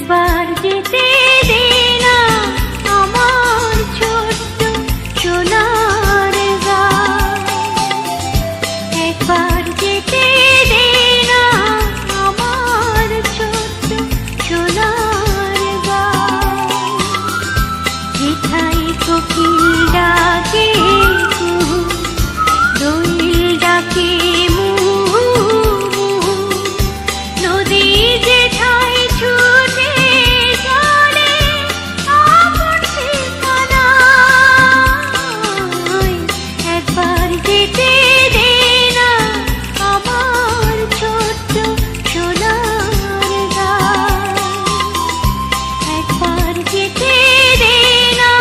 একবার যেতে দে না আমার ছোট্ট সোনার গাঁ। একবার যেতে দে না আমার ছোট্ট সোনার গাঁ। যেথায় কোকিল ডাকে কুহু, দোয়েল ডাকে মুহু মুহু, নদী যেথায় ছুটে চলে আপন ঠিকানায়। একবার যেতে দে না আমার ছোট্ট সোনার গাঁ। একবার যেতে দে না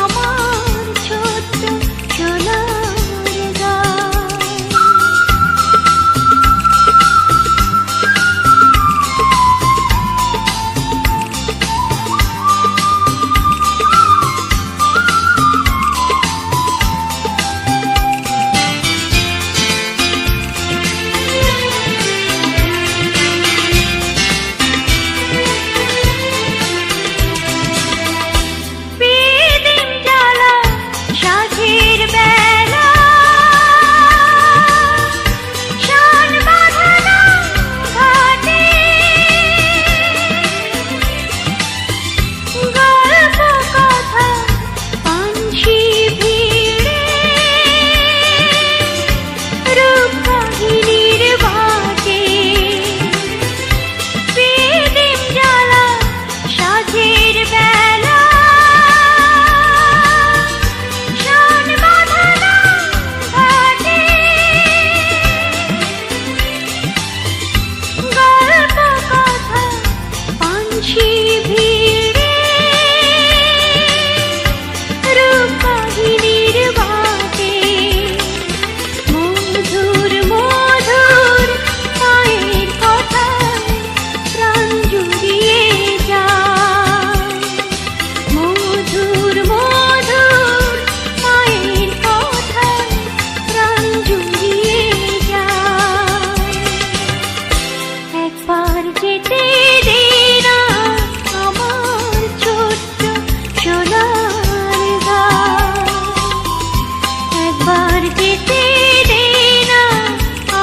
আমার ছোট্ট সোনার গাঁ। বিদিন জ্বালা সাঁঝের বেলা, শান বাঁধানো ঘাটে, গল্প কথা পানসি ভিড়ে, রূপ কাহিনীর বাটে। বিদিন জ্বালা সাঁঝের বেলা, শান বাঁধানো ঘাটে, গল্প কথা পানসি ভিড়ে, রূপ কাহিনীর বাটে। মধুর মধুর মায়ের কথায় প্রাণ জুড়িয়ে যায়। মধুর মধুর মায়ের কথায় প্রাণ জুড়িয়ে যায়। একবার যেতে দে না আমার ছোট্ট সোনার গাঁ। একবার যেতে দে না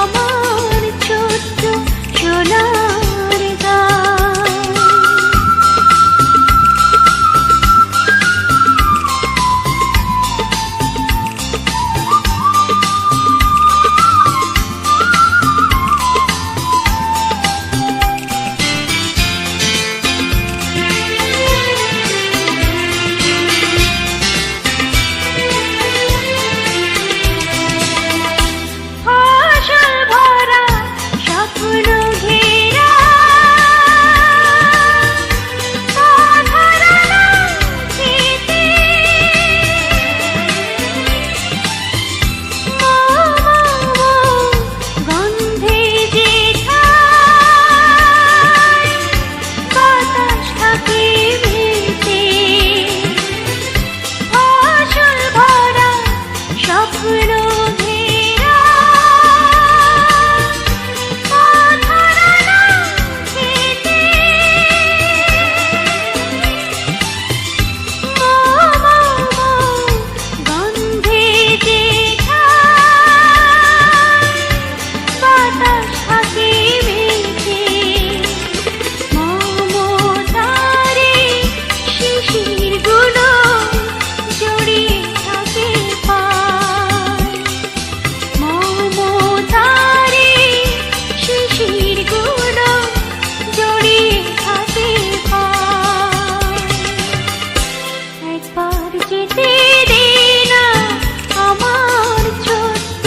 আমার ছোট্ট সোনার গাঁ। ফসল ভরা স্বপ্ন ঘেরা, পথহারানো স্মৃতি, গন্ধে যেথায় বাতাস থাকে ভেসে। ফসল ভরা স্বপ্ন ঘেরা, পথহারানো স্মৃতি, গন্ধে যেথায় বাতাস থাকে ভেসে। মমতারে শিশিরগুলো জড়িয়ে থাকে পায়। মমতারে শিশিরগুলো জড়িয়ে থাকে পায়। একবার যেতে দে না আমার ছোট্ট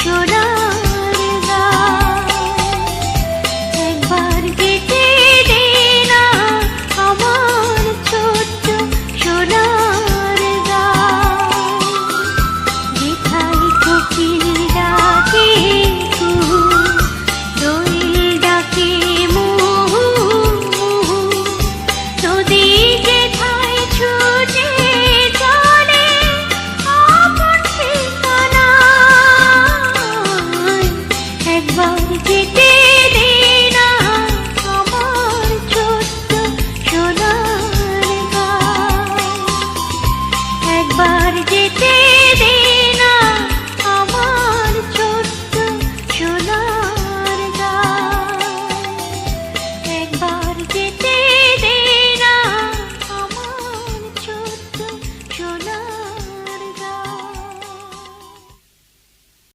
সোনার গাঁ। একবার যেতে দে না আমার ছোট্ট সোনার গাঁ। যেথায় কোকিল ডাকে কুহু, দোয়েল ডাকে মুহু মুহু, নদী যেথায় ছুটে চলে আপন ঠিকানায়। একবার যেতে দে